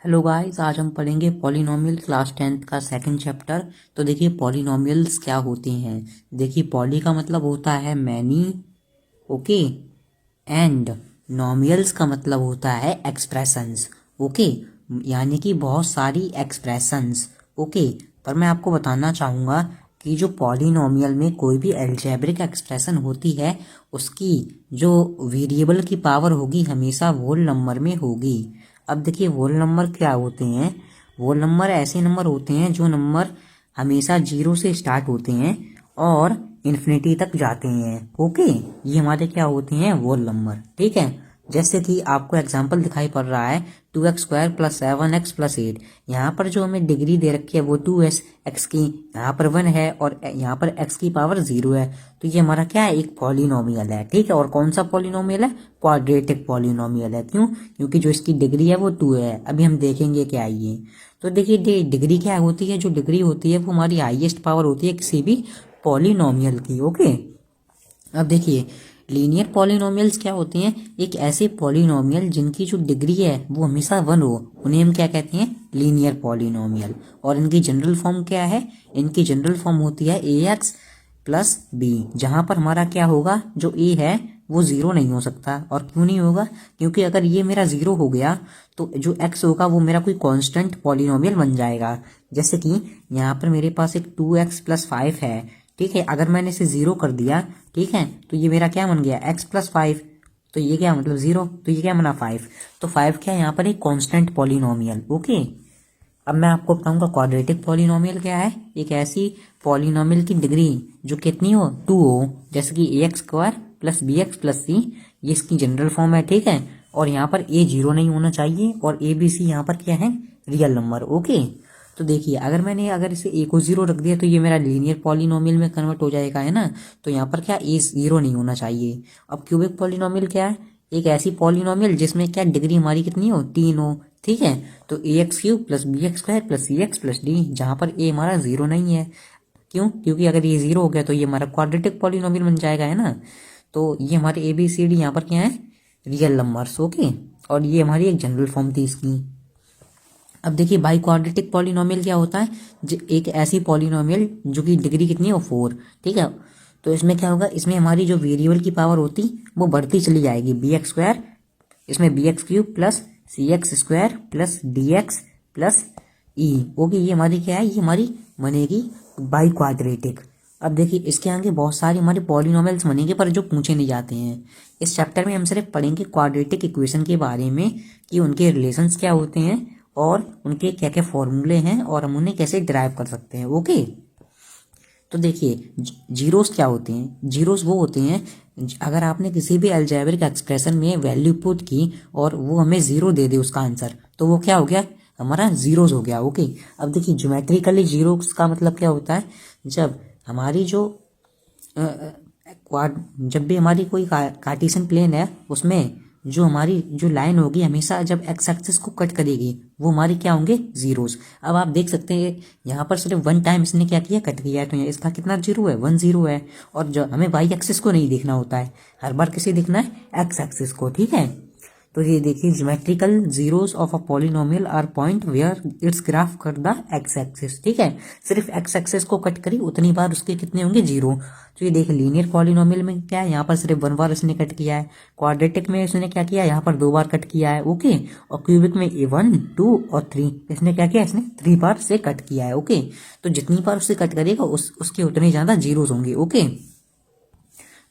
Hello guys, आज हम पढ़ेंगे पॉलिनोमियल क्लास 10th का सेकंड चैप्टर। तो देखिए पॉलिनोमियल्स क्या होते हैं। देखिए पॉली का मतलब होता है मैनी, ओके, एंड नोमियल्स का मतलब होता है एक्सप्रेशंस, ओके, यानी कि बहुत सारी एक्सप्रेशंस, ओके। पर मैं आपको बताना चाहूँगा कि जो पॉलिनोमियल में कोई भी अलजेब्रिक एक्सप्रेशन होती है उसकी जो वेरिएबल की पावर होगी हमेशा होल नंबर में होगी। अब देखिए होल नंबर क्या होते हैं। होल नंबर ऐसे नंबर होते हैं जो नंबर हमेशा जीरो से स्टार्ट होते हैं और इन्फिनिटी तक जाते हैं, ओके। ये हमारे क्या होते हैं, होल नंबर, ठीक है। जैसे कि आपको एग्जांपल दिखाई पड़ रहा है 2x² + 7x + 8। यहाँ पर जो हमें डिग्री दे रखी है वो 2s x की, यहाँ पर 1 है और यहाँ पर x की पावर 0 है। तो ये हमारा क्या है, एक पॉलिनोमियल है, ठीक है। और कौन सा पॉलिनोमियल है, क्वाड्रेटिक पॉलिनोमियल है। क्यों, क्योंकि जो इसकी डिग्री है वो 2 है। अभी हम देखेंगे क्या है ये। तो देखिए डिग्री क्या होती है, जो डिग्री होती है वो हमारी हाईएस्ट पावर होती है किसी भी पॉलिनोमियल की, ओके। अब देखिए लीनियर पॉलिनोमियल्स क्या होती हैं, एक ऐसे पॉलिनोमियल जिनकी जो डिग्री है वो हमेशा 1 हो, उन्हें हम क्या कहते हैं, लीनियर पॉलिनोमियल। और इनकी जनरल फॉर्म क्या है, इनकी जनरल फॉर्म होती है ax + b, जहां पर हमारा क्या होगा, जो a है वो 0 नहीं हो सकता। और क्यों नहीं होगा, क्योंकि अगर ये मेरा 0 हो गया तो जो x होगा वो मेरा कोई कांस्टेंट पॉलिनोमियल बन जाएगा। जैसे कि यहाँ पर मेरे पास एक 2x + 5 है, ठीक है। अगर मैंने इसे 0 कर दिया, ठीक है, तो ये मेरा क्या बन गया, x + 5। तो ये क्या मतलब 0, तो ये क्या बना 5। तो 5 क्या है यहाँ पर, एक कांस्टेंट पॉलिनोमियल, ओके। अब मैं आपको बताऊंगा क्वाड्रेटिक पॉलिनोमियल क्या है, एक ऐसी पॉलिनोमियल की डिग्री जो कितनी हो, 2 हो। जैसे कि ax² + bx + c, ये इसकी जनरल फॉर्म है, ठीक है। और यहाँ पर a 0 नहीं होना चाहिए और a b c यहाँ पर क्या है, रियल नंबर, ओके। तो देखिए अगर इसे a को 0 रख दिया तो ये मेरा लीनियर पॉलिनोमियल में कन्वर्ट हो जाएगा, है ना। तो यहाँ पर क्या a 0 नहीं होना चाहिए। अब क्यूबिक पॉलिनोमियल क्या है, एक ऐसी पॉलिनोमियल जिसमें क्या डिग्री हमारी कितनी हो, 3 हो, ठीक है। तो ax³ + bx² + cx + d, जहां पर a हमारा 0 नहीं है। क्यों, क्योंकि अगर ये 0 हो गया तो ये हमारा क्वाड्रेटिक पॉलिनोमियल बन जाएगा, है ना। तो ये हमारे ए बी सी डी यहाँ पर क्या है, रियल नंबर्स, ओके। और ये हमारी एक जनरल फॉर्म थी इसकी। अब देखिए बाई क्वाड्रेटिक पॉलिनोमियल क्या होता है, एक ऐसी पॉलिनोमियल जो की डिग्री कितनी हो, 4, ठीक है। तो इसमें क्या होगा, इसमें हमारी जो वेरिएबल की पावर होती वो बढ़ती चली जाएगी, bx², इसमें bx³ + cx² + dx + e, okay. ये हमारी क्या है, ये हमारी बनेगी बाई क्वाड्रेटिक। अब देखिए इसके आगे बहुत सारी हमारे पॉलिनोमियल्स बनेंगे पर जो पूछे नहीं जाते हैं। इस चैप्टर में हम सिर्फ पढ़ेंगे क्वाड्रेटिक इक्वेशन के बारे में कि उनके रिलेशंस क्या होते हैं और उनके क्या क्या फॉर्मूले हैं और हम उन्हें कैसे डिराइव कर सकते हैं, ओके। तो देखिए जीरोस क्या होते हैं, जीरोस वो होते हैं अगर आपने किसी भी अलजेब्रिक एक्सप्रेशन में वैल्यू पुट की और वो हमें 0 दे दे उसका आंसर, तो वो क्या हो गया, हमारा जीरोस हो गया, ओके। अब देखिए ज्योमेट्रिकली जीरोस का मतलब क्या होता है, जब हमारी जो जब भी हमारी कोई कार्टेशियन प्लेन है उसमें जो हमारी जो लाइन होगी हमेशा जब एक्स एक्सिस को कट करेगी वो हमारी क्या होंगे, जीरोस। अब आप देख सकते हैं यहाँ पर सिर्फ 1 टाइम इसने क्या किया, कट किया है, तो इसका कितना जीरो है, 1 0 है। और जो हमें वाई एक्सिस को नहीं देखना होता है, हर बार किसे देखना है, एक्स एक्सिस को, ठीक है। तो ये देखिए geometrical zeros of a polynomial are point where its graph cut the X axis, ठीक है। सिर्फ एक्स एक्सिस को कट करी उतनी बार उसके कितने होंगे, 0। तो ये देखिए लीनियर पॉलिनोमियल में क्या है, यहाँ पर सिर्फ 1 बार इसने कट किया है। क्वाड्रेटिक में इसने क्या किया, यहाँ पर 2 बार कट किया है, ओके। और क्यूबिक में 1 2 और 3 इसने क्या किया, इसने 3 बार से कट किया है, ओके। तो जितनी बार उससे कट करेगा उसके उतने ज्यादा जीरोस होंगे, ओके।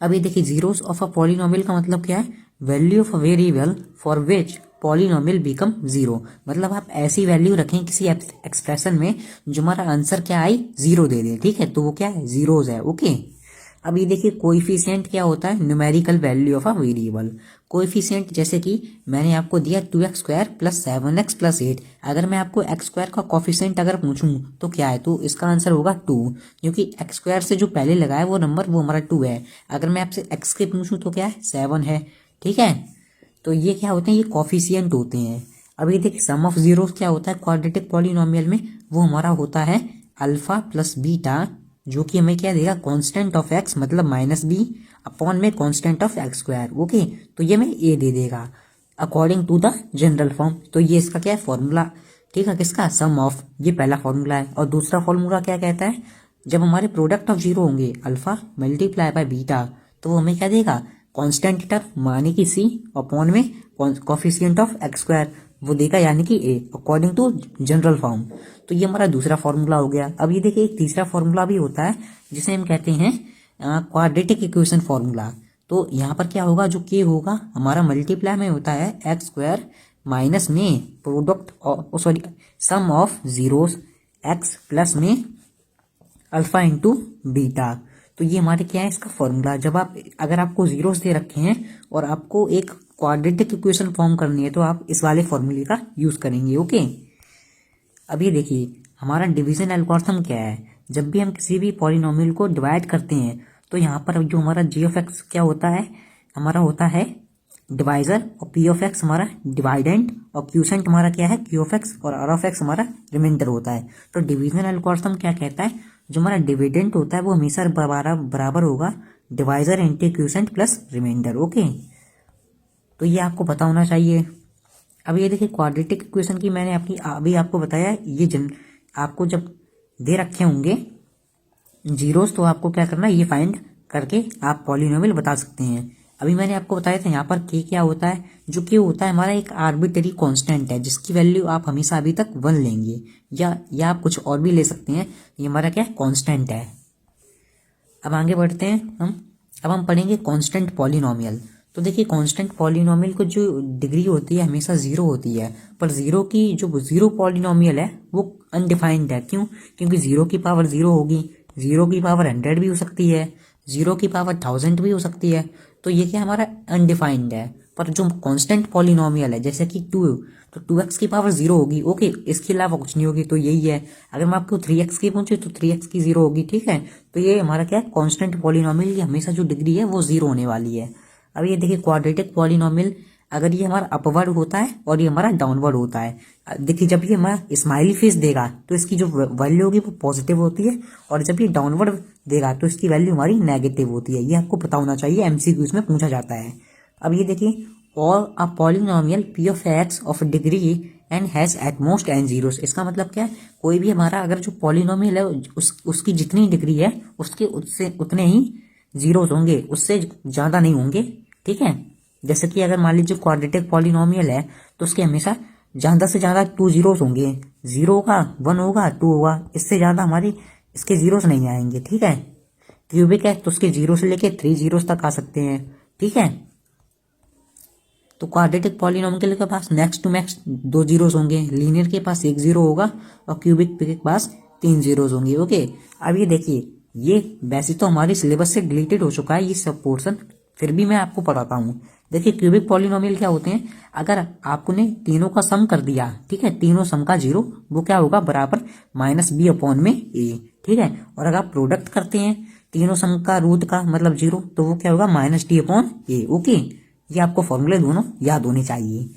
अभी देखिए जीरोस ऑफ अ पॉलिनोमियल का मतलब क्या है, value of a variable for which polynomial become 0। मतलब आप ऐसी वैल्यू रखें किसी एक्सप्रेशन में जो हमारा आंसर क्या आई, 0 दे दे, ठीक है। तो वो क्या है, जीरोस है, ओके। अब ये देखिए कोएफिशिएंट क्या होता है, numerical value of a variable. Coefficient जैसे कि मैंने आपको दिया 2x² + 7x + 8। अगर मैं आपको x² का कोएफिशिएंट अगर पूछूं तो क्या है, तो इसका आंसर होगा 2, क्योंकि x² से जो पहले लगा है वो नंबर वो हमारा 2 है। अगर मैं आपसे x के पूछूं तो क्या है, 7 है, ठीक है। तो ये क्या होते हैं, ये कोएफिशिएंट होते हैं। अब ये देखिए सम ऑफ जीरोस क्या होता है क्वाड्रेटिक पॉलिनोमियल में, वो हमारा होता है अल्फा + बीटा, जो कि हमें क्या देगा, कांस्टेंट ऑफ x मतलब -b अपॉन में कांस्टेंट ऑफ x², ओके। तो ये हमें a दे देगा। According to the general form. तो ये इसका क्या है फॉर्मूला, ठीक है, किसका, सम ऑफ, ये पहला फॉर्मूला है। और दूसरा फॉर्मूला क्या कहता है, जब हमारे प्रोडक्ट ऑफ जीरो होंगे अल्फा मल्टीप्लाई बाय बीटा, तो वो हमें क्या देगा, कांस्टेंट टर्म माने कि सी अपॉन में कोफिशिएंट ऑफ एक्स स्क्वायर वो देगा, यानी कि ए, अकॉर्डिंग टू जनरल फॉर्म। तो ये हमारा दूसरा फॉर्मूला हो गया। अब ये देखिए एक तीसरा फॉर्मूला भी होता है जिसे हम कहते हैं क्वाड्रेटिक इक्वेशन फॉर्मूला। तो यहाँ पर क्या होगा, जो के होगा हमारा मल्टीप्लाई में होता है एक्स स्क्वायर माइनस में product sorry sum of zeros x plus में अल्फा इंटू बीटा। तो ये हमारे क्या है इसका फॉर्मूला। जब आप अगर आपको जीरोस दे रखे हैं और आपको एक क्वाड्रेटिक इक्वेशन फॉर्म करनी है तो आप इस वाले फॉर्मूले का यूज करेंगे। ओके, अब ये देखिए हमारा डिवीजन एल्गोरिथम क्या है। जब भी हम किसी भी पॉलिनोमियल को डिवाइड करते हैं तो यहाँ पर जो हमारा जी ऑफ एक्स क्या होता है, हमारा होता है डिवाइजर, और पी ऑफ एक्स हमारा डिवाइडेंट, और क्यूसेंट हमारा क्या है क्यू ऑफ एक्स, और आर ऑफ एक्स हमारा रिमाइंडर होता है। तो डिवीजन एल्गोरिथम क्या कहता है, जो हमारा डिविडेंट होता है वो हमेशा बराबर होगा divisor into quotient plus remainder. Okay, तो ये आपको पता होना चाहिए। अब ये देखिए क्वाड्रेटिक इक्वेशन की मैंने अभी आपको बताया, ये आपको जब दे रखे होंगे जीरोस तो आपको क्या करना है, ये फाइंड करके आप पॉलिनोमियल बता सकते हैं। अभी मैंने आपको बताया था यहाँ पर के क्या होता है, जो के होता है हमारा एक आर्बिट्री कांस्टेंट है जिसकी वैल्यू आप हमेशा अभी तक 1 लेंगे, या आप कुछ और भी ले सकते हैं। ये हमारा क्या कांस्टेंट है। अब आगे बढ़ते हैं अब हम पढ़ेंगे कांस्टेंट पॉलिनोमियल। तो देखिए कांस्टेंट पॉलिनोमियल को जो डिग्री होती है हमेशा 0 होती है, पर जीरो की जो जीरो पॉलिनोमियल है वो अनडिफाइंड है। क्यों, क्योंकि 0 की पावर 0 होगी, 0 की पावर 100 भी हो सकती है, 0 की पावर 1000 भी हो सकती है। तो ये क्या हमारा अनडिफाइंड है। पर जो कांस्टेंट पॉलिनोमियल है जैसे कि 2, तो 2x की पावर 0 होगी। ओके, इसके अलावा कुछ नहीं होगी। तो यही है, अगर मैं आपको 3x की पूछूं तो 3x की 0 होगी। ठीक है, तो ये हमारा क्या है कांस्टेंट पॉलिनोमियल, ये हमेशा जो डिग्री है वो 0 होने वाली है। अब ये देखिए क्वाड्रेटिक पॉलिनोमियल, अगर ये हमारा अपवर्ड होता है और ये हमारा डाउनवर्ड होता है, देखिए जब ये हमारा स्माइली फेस देगा तो इसकी जो वैल्यू होगी वो पॉजिटिव होती है, और जब ये डाउनवर्ड देगा तो इसकी वैल्यू हमारी नेगेटिव होती है। ये आपको पता होना चाहिए, एमसीक्यूज में पूछा जाता है। अब ये देखिए और a polynomial p of x of degree n has at most n zeros. इसका मतलब क्या है, कोई भी हमारा अगर जो पॉलिनोमियल है उसकी जितनी डिग्री है उसके उससे उतने ही जीरोस होंगे, उससे ज्यादा नहीं होंगे। ठीक है, जैसे कि अगर मान लीजिए क्वाड्रेटिक पॉलिनोमियल है तो उसके हमेशा ज्यादा से ज्यादा 2 जीरोस होंगे, 0 होगा, 1 होगा, 2 होगा, इससे ज्यादा हमारी इसके जीरोस नहीं आएंगे। ठीक है, क्यूबिक है तो उसके 0 से लेके 3 जीरोस तक आ सकते हैं। ठीक है, तो क्वाड्रेटिक पॉलिनोमियल के पास नेक्स्ट टू मैक्स 2 जीरोस होंगे, लीनियर के पास 1 जीरो होगा, और क्यूबिक के पास 3 जीरोस होंगे। ओके, अब ये देखिए ये वैसे तो हमारे सिलेबस से डिलीटेड हो चुका है ये सब पोर्शन, फिर भी मैं आपको पढ़ाता हूँ। देखिए क्यूबिक पॉलिनोमियल क्या होते हैं, अगर आपने तीनों का सम कर दिया, ठीक है, तीनों सम का 0 वो क्या होगा बराबर -b अपॉन में a। ठीक है, और अगर आप प्रोडक्ट करते हैं तीनों सम का रूट का मतलब 0 तो वो क्या होगा -d अपॉन a। ओके, ये आपको फॉर्मूले दोनों याद होने चाहिए।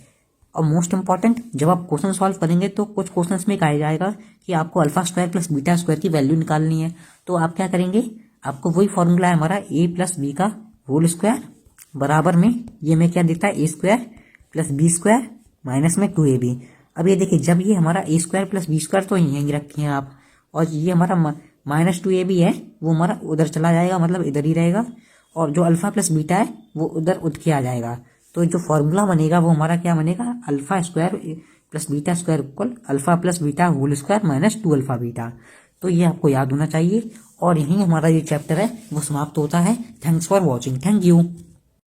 और मोस्ट इंपॉर्टेंट, जब आप क्वेश्चन सॉल्व करेंगे तो कुछ क्वेश्चंस में कहा जाएगा कि आपको alpha square plus beta square की वैल्यू निकालनी है। तो आप क्या करेंगे, आपको वही फॉर्मूला है हमारा a प्लस बी का होल स्क्वायर बराबर में ये में क्या देता है a square plus b square minus में 2ab। अब ये देखिए जब ये हमारा a square plus b square तो यहीं रखे हैं आप, और ये हमारा -2ab है वो हमारा उधर चला जाएगा, मतलब इधर ही रहेगा, और जो अल्फा प्लस बीटा है वो उधर उठ के आ जाएगा। तो जो फॉर्मूला बनेगा वो हमारा क्या बनेगा, alpha square plus beta square equal alpha plus beta whole square minus 2 alpha beta. तो ये आपको याद होना चाहिए, और यहीं हमारा ये चैप्टर है वो समाप्त होता है। Thanks for watching, thank you.